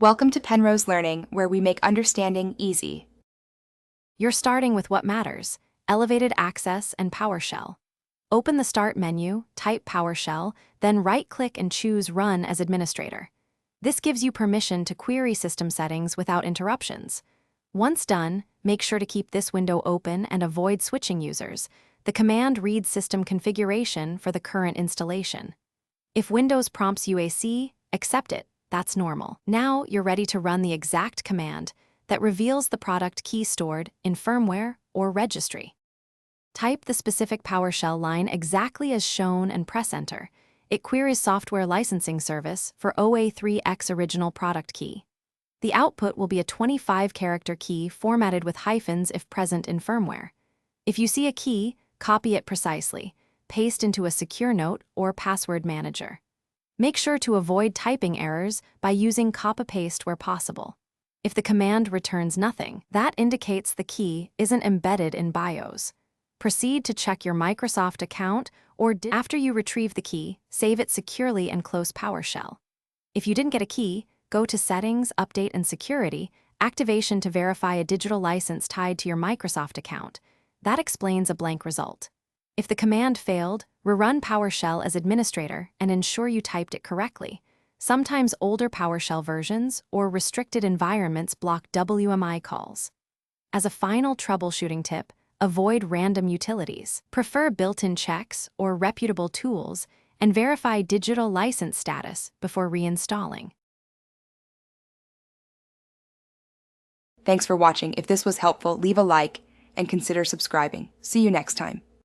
Welcome to Penrose Learning, where we make understanding easy. You're starting with what matters: elevated access and PowerShell. Open the Start menu, type PowerShell, then right-click and choose Run as Administrator. This gives you permission to query system settings without interruptions. Once done, make sure to keep this window open and avoid switching users. The command reads system configuration for the current installation. If Windows prompts UAC, accept it. That's normal. Now you're ready to run the exact command that reveals the product key stored in firmware or registry. Type the specific PowerShell line exactly as shown and press Enter. It queries Software Licensing Service for OA3X original product key. The output will be a 25-character key formatted with hyphens if present in firmware. If you see a key, copy it precisely, paste into a secure note or password manager. Make sure to avoid typing errors by using copy-paste where possible. If the command returns nothing, that indicates the key isn't embedded in BIOS. Proceed to check your Microsoft account, or after you retrieve the key, save it securely and close PowerShell. If you didn't get a key, go to Settings, Update and Security, Activation to verify a digital license tied to your Microsoft account. That explains a blank result. If the command failed, rerun PowerShell as administrator and ensure you typed it correctly. Sometimes older PowerShell versions or restricted environments block WMI calls. As a final troubleshooting tip, avoid random utilities. Prefer built-in checks or reputable tools, and verify digital license status before reinstalling. Thanks for watching. If this was helpful, leave a like and consider subscribing. See you next time.